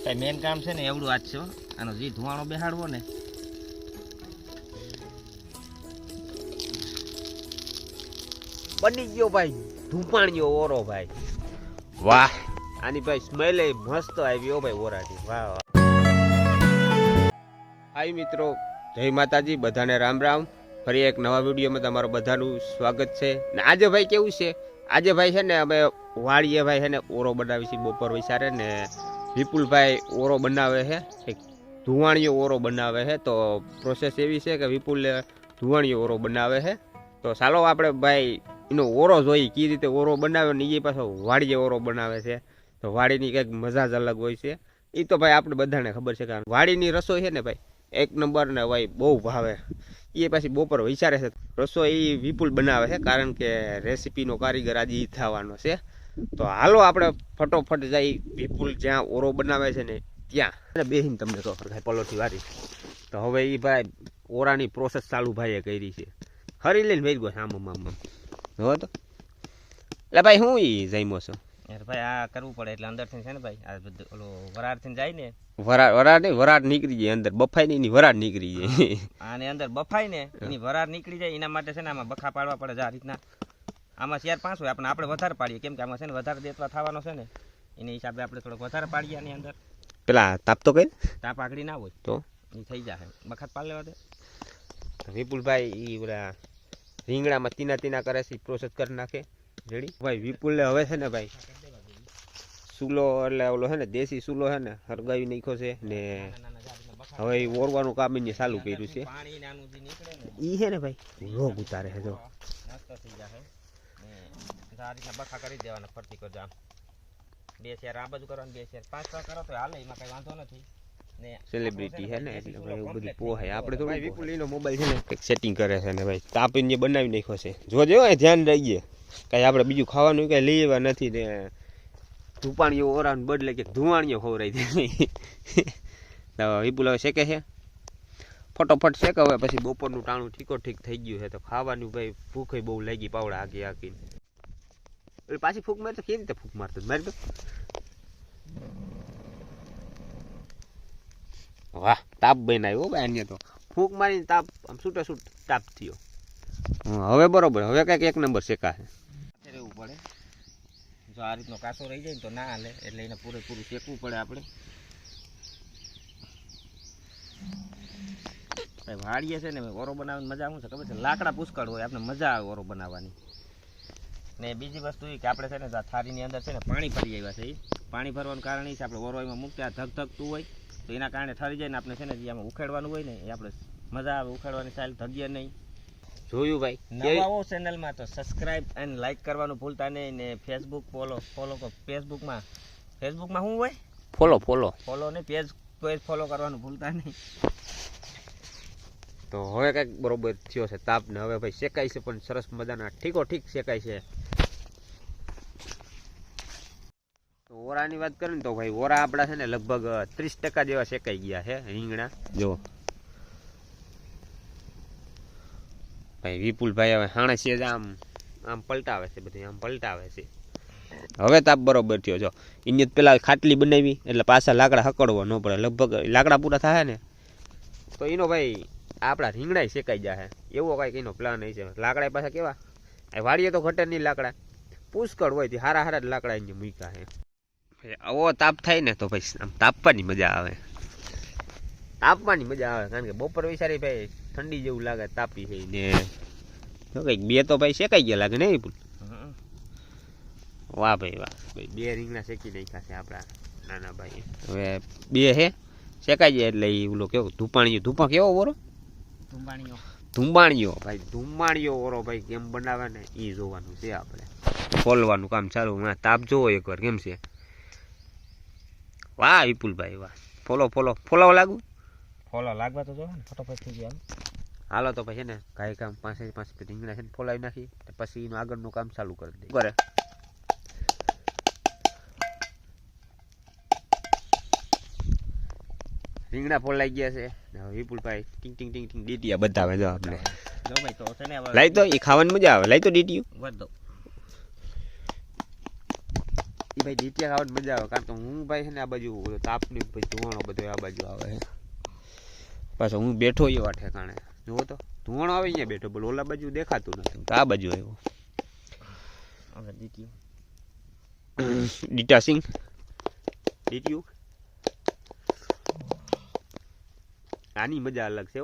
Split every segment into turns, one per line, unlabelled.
ભાઈ મેન કામ છે ને એવડું આજ છે આનો જે ધુવાણો બેહાડવો ને
બની ગયો ભાઈ ધૂપાણ્યો ઓરો ભાઈ વાહ આની ભાઈ સ્મેલ મસ્ત આવી ભાઈ ઓરાની વાહ વાહ હાય મિત્રો જય માતાજી બધાને રામ રામ ફરી એક નવા વિડીયોમાં તમારું બધાનું સ્વાગત છે ને આજે ભાઈ કેવું છે આજે ભાઈ છે ને અમે વાડીએ ભાઈ છે ને ઓરો બનાવી છે બપોર વિચારે ને વિપુલભાઈ ઓરો બનાવે છે એક ધુવાણીયો ઓરો બનાવે છે તો પ્રોસેસ એવી છે કે વિપુલ ધુવાણીયો ઓરો બનાવે છે તો ચાલો આપણે ભાઈ એનો ઓરો જોઈ કઈ રીતે ઓરો બનાવે ને એ પાછો વાડીએ ઓરો બનાવે છે તો વાડીની કંઈક મજા જ અલગ હોય છે એ તો ભાઈ આપણે બધાને ખબર છે કારણ વાડીની રસોઈ છે ને ભાઈ એક નંબર ને ભાઈ બહુ ભાવે એ પછી બપોર વિચારે છે રસોઈ વિપુલ બનાવે છે કારણ કે રેસીપીનો કારીગર આજે ઈ થવાનો છે તો હાલો આપણે ફટોફટ જઈ વિપુલ જ્યાં ઓરો બનાવે છે ને ત્યાં બેહીને તમને કહો ભાઈ પલોઠી વારી તો હવે એ ભાઈ ઓરાની પ્રોસેસ ચાલુ ભાઈએ કરી છે હરી લઈને ભાઈ ગયો આમ હો તો એટલે ભાઈ હું ઈ જઈમો છો
યાર ભાઈ આ કરવું પડે એટલે અંદરથી છે ને ભાઈ આ બધું ઓલો વરાળથી જાય ને
વરાળ નીકળી જાય અંદર બફાઈ ની વરાળ નીકળી જાય
આને અંદર બફાઈ ને એની વરાળ નીકળી જાય એના માટે છે ને આમાં બખા પાડવા પડે આ રીતના આમાં 4-5 હોય આપણે વધારે પાડીએ કેમ કે આમાં છે ને વધારે દેતવા થવાનો છે ને એના હિસાબે આપણે થોડોક વધારે પાડીએ આની અંદર
પેલા તાપ તો કઈ
તાપ આગળી ના હોય
તો
એ થઈ જાય બખાત પાડ લેવા દે
વિપુલભાઈ ઈ ઓલા રીંગણામાં તીના કરે છે પ્રોસેસ કરી નાખે રેડી ભાઈ વિપુલ ને હવે છે ને ભાઈ સુલો એટલે ઓલો છે ને દેશી સુલો છે ને હરગાવી નાખ્યો છે ને હવે ઓરવાનું કામ એને ચાલુ કર્યું છે ઈ છે ને ભાઈ રોગ ઉતારે છે જો
થઈ જાય આ રીતના બખા કરી દેવાના ફરતી કરજો આમ 2 શેર આ બાજુ કરવાનું 2 શેર 5 કરો તો હાલે એમાં કઈ વાંધો નથી ને
સેલિબ્રિટી છે ને એટલે ભાઈ એવું બધું પોહાય આપણે તો ભાઈ વિપુલ એનો મોબાઈલ છે ને કંઈક સેટિંગ કરે છે ને ભાઈ તાપ એને બનાવી નાખ્યો છે જોજો ધ્યાન રાખીએ કઈ આપણે બીજું ખાવાનું કઈ લઈ આવ્યા નથી ને ધૂપાણીઓ ઓરાને બદલે કે ધુવાણીઓ ખવડાવી દે વિપુલ હવે શેકે છે ફટોફટ શેકે હવે પછી બપોરનું ટાણું ઠીક થઈ ગયું છે તો ખાવાનું ભાઈ ભૂખ બહુ લાગી પાવડા આખી આખીને એટલે પાછી ફૂંક મારી તો કેવી રીતે ફૂંક મારતો મારી દો વાહ તાપ બનાવ્યો ભાઈ અહીંયા તો ફૂંક મારીને તાપ આમ છૂટ તાપ થયો હવે બરોબર હવે કંઈક એક નંબર શેકા છે
રહેવું પડે જો આ રીતનો કાસો રહી જાય ને તો ના હાલે એટલે એને પૂરેપૂરું શેકવું પડે આપણે વાડીએ છે ને ઓરો બનાવવાની મજા શું છે ખબર છે લાકડા પુષ્કળ હોય આપણે મજા આવે ઓરો બનાવવાની ને બીજી વસ્તુ એ કે આપણે છે ને થાળીની અંદર છે ને પાણી ભરી આવ્યા છે એ પાણી ભરવાનું કારણ એ છે આપણે ઓરો એમાં મૂકતા ધગધગતું હોય તો એના કારણે ઠરી જાય ને આપણે છે ને જે આમાં ઉખેડવાનું હોય ને એ આપણે મજા આવે ઉખેડવાની સ્ટાઇલ ધગીએ નહીં
જોયું ભાઈ
નવા આવો ચેનલમાં તો સબસ્ક્રાઇબ એન્ડ લાઈક કરવાનું ભૂલતા નહીં ને ફેસબુક ફોલો ફેસબુકમાં શું હોય ફોલો ને પેજ ફોલો કરવાનું ભૂલતા નહીં
તો હવે કંઈક બરોબર થયો છે તાપ ને હવે ભાઈ શેકાય છે પણ સરસ મજાના ઠીક શેકાય છે તો ઓરાની વાત કરીએ ને તો ભાઈ ઓરા આપણા છે ને લગભગ 30% જેવા શેકાઈ ગયા છે રીંગણા જો ભાઈ વિપુલભાઈ હવે હાણે છે આમ પલટાવે છે બધું આમ પલટાવે છે હવે તાપ બરોબર થયો જો એને પેલા ખાટલી બનાવી એટલે પાછા લાકડા હકડવો ન પડે લગભગ લાકડા પૂરા થાય ને તો એનો ભાઈ આપણા રીંગણા શેકાઈ જાય એવો કાંઈક એનો પ્લાન હોય છે લાકડા પાછા કેવા વાડીએ તો ઘટે નહીં લાકડા પુષ્કળ હોય હારા જ લાકડા એને મૂક્યા છે આવો તાપ થાય ને તો ભાઈ આમ તાપવાની મજા આવે કારણ કે બપોર વિચારી ભાઈ ઠંડી જેવું લાગે તાપી છે ને કંઈક બે તો ભાઈ શેકાઈ ગયા લાગે ને વાહ ભાઈ 2 રીંગણા શેકી નાખ્યા છે આપણા નાના ભાઈ હવે 2 છે શેકાઈ જાય એટલે એ ઓલો કેવો ધૂપા કેવો ઓરો ધુંબાણીઓ ઓરો ભાઈ કેમ બનાવે ને એ જોવાનું છે આપણે ફોલવાનું કામ ચાલુ તાપ જોવો એકવાર કેમ છે વાહ વિપુલભાઈ વાહ ફોલાવા
લાગવા તો જો ને ફટોફટ થઈ ગયા
હાલો તો પછી ને કાંઈ કામ 5 રીંગણા છે ને ફોલાવી નાખી પછી એનું આગળનું કામ ચાલુ કરી દે કરે રીંગણા ફોલાઈ ગયા છે વિપુલભાઈ ટીંગ ડીટીયા બતાવે જો આપણે
જો ભાઈ તો છે ને
લાઈ તો એ ખાવાની મજા આવે લાઈ તો ડીટીયું
વધ દો
ભાઈ ડીટીયા ખાવાની મજા આવે, કારણ કે હું ભાઈ છે ને આ બાજુ તાપની પછી ધુવાણો બધો આ બાજુ આવે છે. પાછો હું બેઠો એ આ ઠેકાણે જુઓ તો ધુવાણો આવે અહીંયા બેઠો, બોલો ઓલા બાજુ દેખાતું નથી, તો આ બાજુ આવ્યો. ડીટા સિંગ ડીટ્યું આની મજા અલગ છે.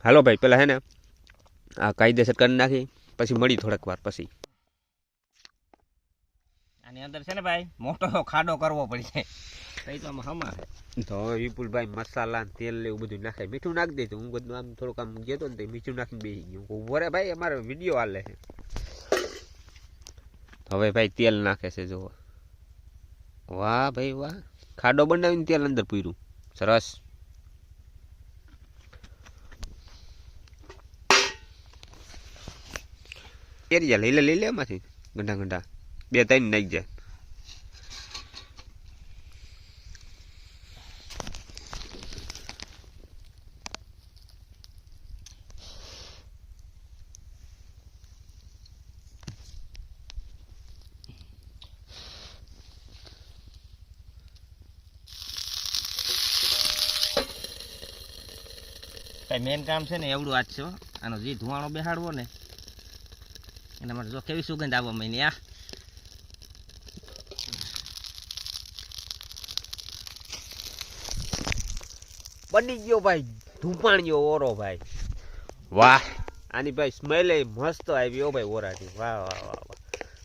હાલો ભાઈ પેલા હે ને આ કાયદેસર કરી નાખી, પછી મળી થોડાક વાર પછી.
આની અંદર છે ને ભાઈ મોટો ખાડો કરવો પડશે, કઈ તો હમા
તો હવે વિપુલભાઈ મસાલા તેલ ને એવું બધું નાખે, મીઠું નાખી દે. હું બધું આમ થોડુંક આમ ગયો ને મીઠું નાખીને બેસી ગયું. વરે ભાઈ અમારે વિડીયો હાલે છે. હવે ભાઈ તેલ નાખે છે જો. વાહ ભાઈ વાહ, ખાડો બનાવીને તેલ અંદર પૂર્યું, સરસ. એરિયા લઈ લે એમાંથી ગંઢા ગંઢા 2-3 નાખી જાય.
મેન કામ છે ને એવડું આજ છે. આનો જે ધુવાણો બેહાડવો ને એના માટે જો કેવી સુગંધ આવવા માંડી. આ
બની ગયો ભાઈ ધૂપાણીયો ઓરો ભાઈ. વાહ આની ભાઈ સ્મેલ મસ્ત આવી ઓ ભાઈ ઓરાની. વાહ વાહ વાહ વાહ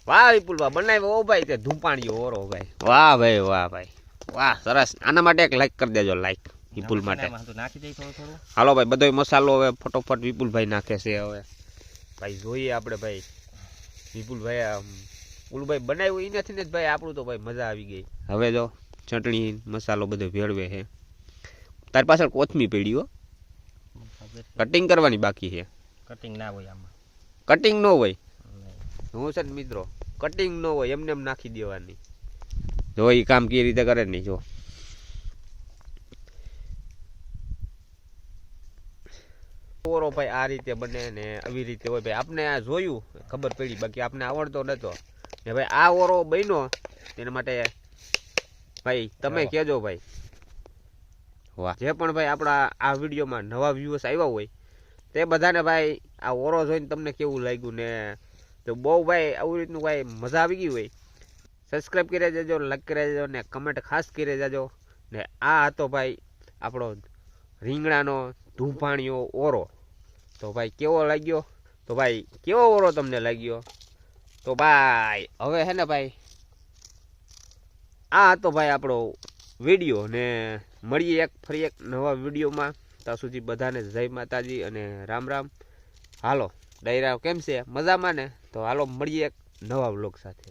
વાહ વિપુલભાઈ બનાવ્યો ઓ ભાઈ તે ધૂપાણીયો ઓરો ભાઈ. વાહ ભાઈ વાહ ભાઈ વાહ સરસ. આના માટે એક લાઈક કરી દેજો, લાઈક વિપુલ માટે.
નાખી દઈ થોડું.
હાલો ભાઈ બધો મસાલો હવે ફટોફટ વિપુલભાઈ નાખે છે. હવે ભાઈ જોઈએ આપણે ભાઈ વિપુલભાઈ ઉલભાઈ બનાવ્યું એનાથી ને જ ભાઈ આપણું તો ભાઈ મજા આવી ગઈ. હવે જો ચટણી મસાલો બધો ભેળવે છે. તારી પાછળ કોથમી પડી હો, કટિંગ કરવાની બાકી છે.
કટિંગ ના હોય આમાં,
કટિંગ ન હોય. હું છે ને મિત્રો કટિંગ ન હોય, એમને એમ નાખી દેવાની. જો એ કામ કેવી રીતે કરે નહીં જો. ઓરો ભાઈ આ રીતે બને ને આવી રીતે હોય ભાઈ. આપણે આ જોયું ખબર પડી, બાકી આપણે આવડતો નતો ને ભાઈ. આ ઓરો બન્યો તેના માટે ભાઈ તમે કહેજો ભાઈ. વાહ જે પણ ભાઈ આપણા આ વિડીયોમાં નવા વ્યુઅર્સ આવ્યા હોય તે બધાને ભાઈ આ ઓરો જોઈને તમને કેવું લાગ્યું ને તો બહુ ભાઈ આવી રીતનું ભાઈ મજા આવી ગઈ હોય, સબસ્ક્રાઈબ કરી દેજો, લાઈક કરી દેજો ને કમેન્ટ ખાસ કરી દેજો. ને આ હતો ભાઈ આપણો રીંગણાનો ધૂપાણીયો ઓરો. તો ભાઈ કેવો લાગ્યો, તો ભાઈ કેવો ઓરો તમને લાગ્યો, તો ભાઈ હવે હે ને ભાઈ આ હતો ભાઈ આપણો વિડીયો. ને મળીએ ફરી એક નવા વિડીયોમાં. ત્યાં સુધી બધાને જય માતાજી અને રામ રામ. હાલો ડાયરા કેમ છે, મજામાં ને? તો હાલો મળીએ એક નવા વ્લોગ સાથે.